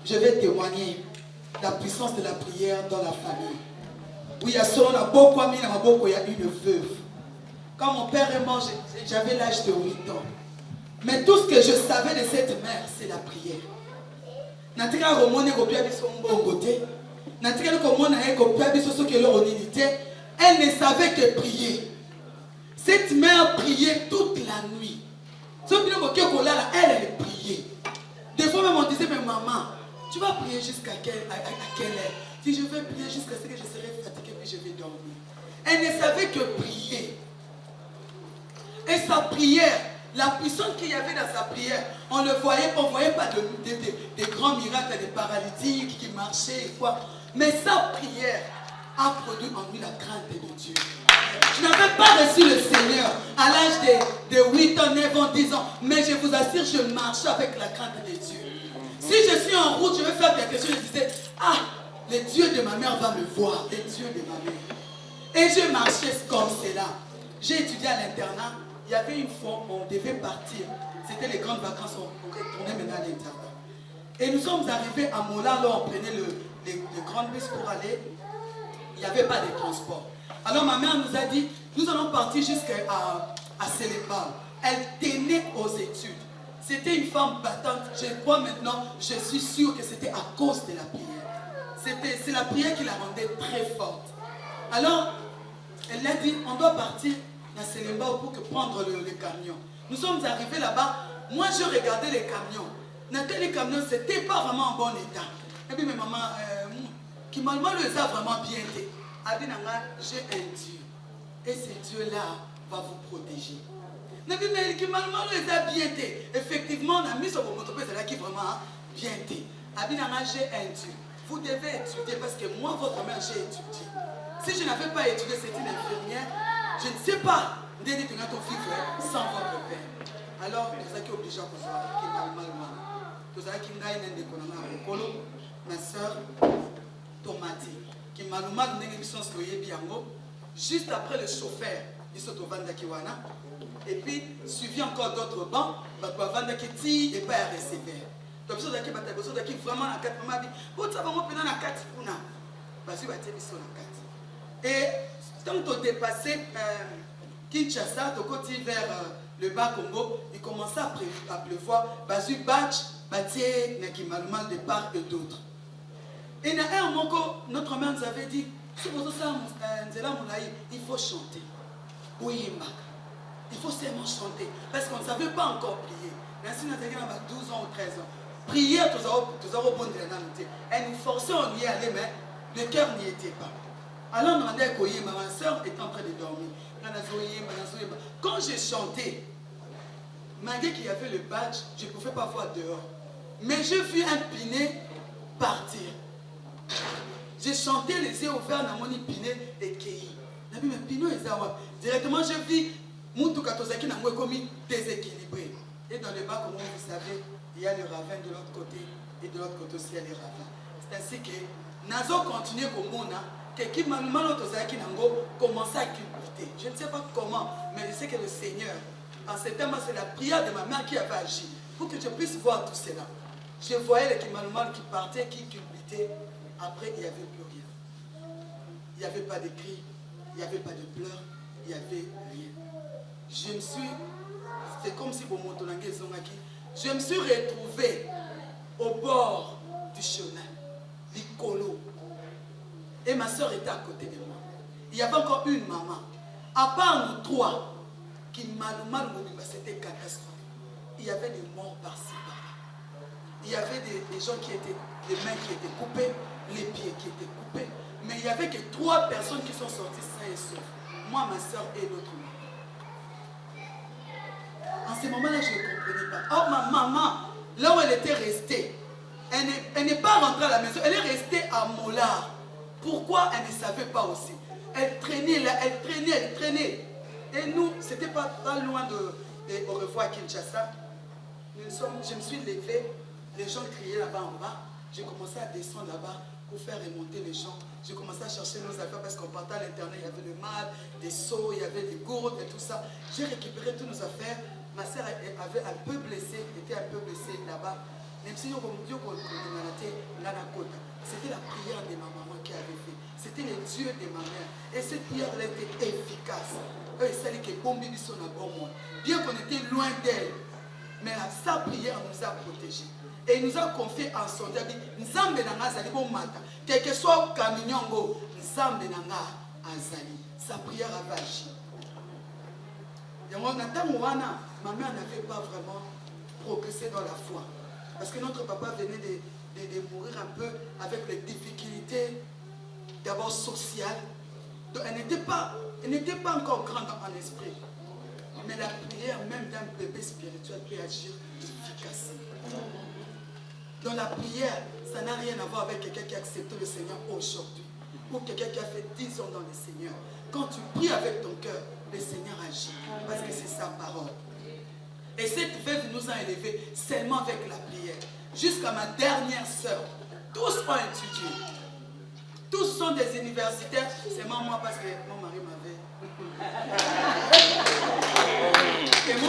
je vais témoigner la puissance de la prière dans la famille. Oui, à son beaucoup amis, il y a une veuve. Quand mon père est mort, j'avais l'âge de 8 ans. Mais tout ce que je savais de cette mère, c'est la prière. Elle ne savait que prier. Cette mère priait toute la nuit. Elle priait. Des fois même on disait, mais maman, tu vas prier jusqu'à quelle heure? Si je vais prier jusqu'à ce que je serai fatiguée, puis je vais dormir. Elle ne savait que prier. Et sa prière, la puissance qu'il y avait dans sa prière, on ne voyait pas des grands miracles, des paralytiques qui marchaient et quoi. Mais sa prière a produit en lui la crainte de Dieu. Je n'avais pas reçu le Seigneur à l'âge de 8 ans, 9 ans, 10 ans. Mais je vous assure, je marchais avec la crainte de Dieu. Si je suis en route, je vais faire quelque chose, je disais, ah, le Dieu de ma mère va me voir, le Dieu de ma mère. Et je marchais comme cela. J'ai étudié à l'internat. Il y avait une fois, on devait partir. C'était les grandes vacances, on retournait maintenant à l'internat. Et nous sommes arrivés à Mola, là on prenait les grandes bus pour aller. Il n'y avait pas de transport. Alors ma mère nous a dit, nous allons partir jusqu'à Séléba. Elle tenait aux études. C'était une femme battante. Je crois maintenant, je suis sûre que c'était à cause de la prière. C'est la prière qui la rendait très forte. Alors, elle a dit, on doit partir à Séléba pour prendre le camion. Nous sommes arrivés là-bas. Moi, je regardais les camions. Les camions, ce n'était pas vraiment en bon état. Et puis, mes mamans, qui m'a vraiment bien été. Elle dit, j'ai un Dieu. Et ce Dieu-là va vous protéger. Effectivement, on a mis sur vos motos, c'est qui vraiment bien été. Elle dit, j'ai un Dieu. Vous devez étudier parce que moi, votre mère, j'ai étudié. Si je n'avais pas étudié, c'est une infirmière. Je ne sais pas de vivre sans votre père. Alors, nous sommes obligés à faire ça. Ma soeur, Tomati, qui m'a juste après le chauffeur, et puis suivi encore d'autres bancs, et pas à recevoir. Donc, vraiment à 4 mois, et quand on dépassait Kinshasa, de côté vers le bas Congo, il commençait à pleuvoir. Basu Batch, Batie, Nakimalumal de part et d'autres. Et dans un moment, notre mère nous avait dit, il faut chanter. Oui, il faut seulement chanter. Parce qu'on ne savait pas encore prier. Ainsi, nous avons 12 ans ou 13 ans. Prier, tous avons bon de la nature. Elle nous forçait, on y allait, mais le cœur n'y était pas. Alors, on a dit, ma soeur est en train de dormir. Quand j'ai chanté, malgré qu'il y avait le badge, je ne pouvais pas voir dehors. Mais j'ai vu un pinet partir. J'ai chanté les yeux ouverts dans mon pinet et Kei. Directement, j'ai vu Moutou Katozaki n'a pas commis déséquilibré. Et dans le bas, comme vous savez, il y a le ravin de l'autre côté et de l'autre côté aussi il y a les ravins. C'est ainsi que Nazo continue comme on a. Qui commençait à culbuter. Je ne sais pas comment, mais je sais que le Seigneur, en ce temps, c'est la prière de ma mère qui avait agi pour que je puisse voir tout cela. Je voyais les Kimalouman qui partaient, qui culbutaient. Après, il n'y avait plus rien. Il n'y avait pas de cris, il n'y avait pas de pleurs, il n'y avait rien. C'est comme si je me suis retrouvé au bord du chemin, l'Icolo. Et ma soeur était à côté de moi. Il y avait encore une maman. À part nous trois, qui c'était catastrophe. Il y avait des morts par-ci, par-là. Il y avait des gens qui étaient, des mains qui étaient coupées, les pieds qui étaient coupés. Mais il n'y avait que 3 personnes qui sont sorties sains et saufs. Moi, ma soeur et l'autre maman. En ce moment-là, je ne comprenais pas. Oh, ma maman, là où elle était restée, elle n'est pas rentrée à la maison, elle est restée à Mola. Pourquoi elle ne savait pas aussi? Elle traînait là, elle traînait. Et nous, c'était pas loin de au revoir à Kinshasa. Je me suis levé, les gens criaient là-bas en bas. J'ai commencé à descendre là-bas pour faire remonter les gens. J'ai commencé à chercher nos affaires parce qu'on partait à l'internat, il y avait le mal, des seaux, il y avait des gourdes et tout ça. J'ai récupéré toutes nos affaires. Ma soeur avait un peu blessée, était un peu blessée là-bas. C'était la prière de ma maman qui avait fait. C'était le Dieu de ma mère. Et cette prière, elle était efficace. Bien qu'on était loin d'elle, mais sa prière nous a protégés. Et il nous a confié en son Dieu. Quel que soit le camion, sa prière avait agi. Et ma mère n'avait pas vraiment progressé dans la foi. Parce que notre papa venait de mourir un peu avec les difficultés, d'abord sociales. Donc elle n'était pas encore grande en esprit. Mais la prière, même d'un bébé spirituel, peut agir efficacement. Dans la prière, ça n'a rien à voir avec quelqu'un qui a accepté le Seigneur aujourd'hui. Ou quelqu'un qui a fait 10 ans dans le Seigneur. Quand tu pries avec ton cœur, le Seigneur agit. Parce que c'est sa parole. Et cette veuve nous a élevés seulement avec la prière. Jusqu'à ma dernière sœur, tous ont étudié. Tous sont des universitaires. C'est moi parce que mon mari m'avait. Et mon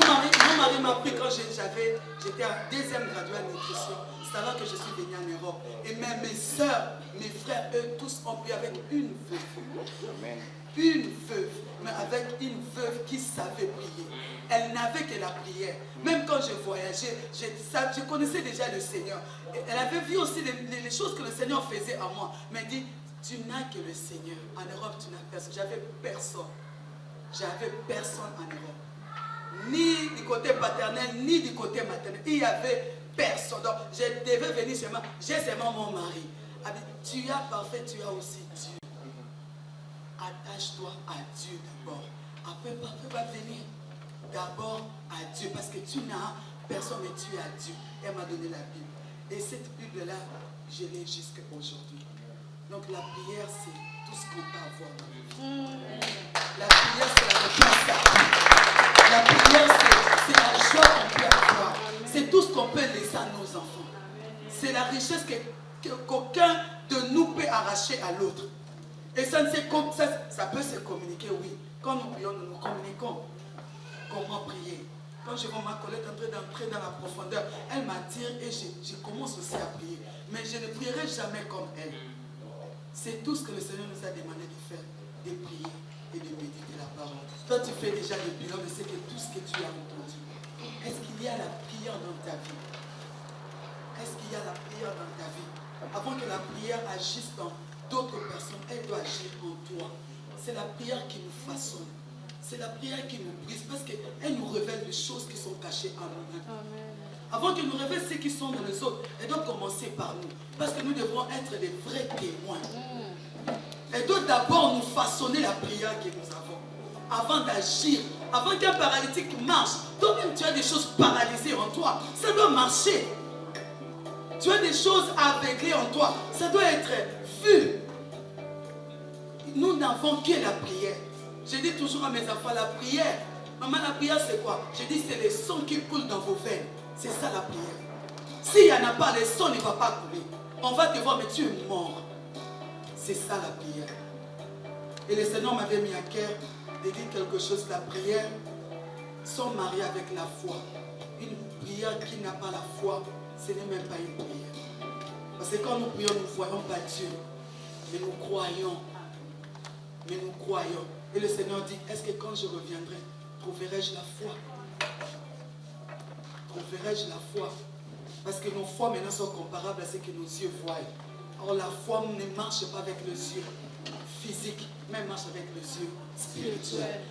mari m'a pris quand j'étais en deuxième gradué en nutrition. C'est alors que je suis venue en Europe. Et même mes soeurs, mes frères, eux tous ont pris avec une veuve. Amen. Une veuve, mais avec une veuve qui savait prier. Elle n'avait que la prière. Même quand je voyageais, je connaissais déjà le Seigneur. Et elle avait vu aussi les choses que le Seigneur faisait à moi. Mais elle dit, tu n'as que le Seigneur. En Europe, tu n'as personne. J'avais personne. J'avais personne en Europe. Ni du côté paternel, ni du côté maternel. Il n'y avait personne. Donc, je devais venir chez moi. J'ai seulement mon mari. Elle dit, tu as parfait, tu as aussi Dieu. Attache-toi à Dieu d'abord. Après, parfait va venir. D'abord à Dieu. Parce que tu n'as personne, mais tu as Dieu. Elle m'a donné la Bible. Et cette Bible-là, je l'ai jusqu'à aujourd'hui. Donc la prière, c'est tout ce qu'on peut avoir dans la vie. La prière, c'est la réponse. La prière, c'est la joie qu'on peut avoir. C'est tout ce qu'on peut laisser à nos enfants. C'est la richesse qu'aucun de nous peut arracher à l'autre. Et ça peut se communiquer, oui. Quand nous prions, nous nous communiquons. Comment prier? Quand je vois ma collègue d'entrer dans la profondeur, elle m'attire et je commence aussi à prier. Mais je ne prierai jamais comme elle. C'est tout ce que le Seigneur nous a demandé de faire, de prier et de méditer la parole. Toi, tu fais déjà le bilan de tout ce que tu as entendu. Est-ce qu'il y a la prière dans ta vie? Est-ce qu'il y a la prière dans ta vie? Avant que la prière agisse dans d'autres personnes, elle doit agir en toi. C'est la prière qui nous façonne. C'est la prière qui nous brise parce qu'elle nous révèle les choses qui sont cachées en nous-mêmes. Avant qu'elle nous révèle ce qui sont dans les autres, elle doit commencer par nous. Parce que nous devons être des vrais témoins. Elle doit d'abord nous façonner la prière que nous avons. Avant d'agir, avant qu'un paralytique marche, toi-même tu as des choses paralysées en toi. Ça doit marcher. Tu as des choses aveuglées en toi. Ça doit être vu. Nous n'avons que la prière. Je dis toujours à mes enfants, la prière. Maman, la prière c'est quoi? Je dis c'est le sang qui coule dans vos veines. C'est ça la prière. S'il n'y en a pas, le sang ne va pas couler. On va te voir, mais tu es mort. C'est ça la prière. Et le Seigneur m'avait mis à cœur de dire quelque chose. La prière sont mariées avec la foi. Une prière qui n'a pas la foi, ce n'est même pas une prière. Parce que quand nous prions, nous ne voyons pas Dieu. Mais nous croyons. Mais nous croyons. Et le Seigneur dit, est-ce que quand je reviendrai, trouverai-je la foi? Trouverai-je la foi? Parce que nos foi maintenant sont comparables à ce que nos yeux voient. Or la foi ne marche pas avec les yeux physiques, mais marche avec les yeux spirituels.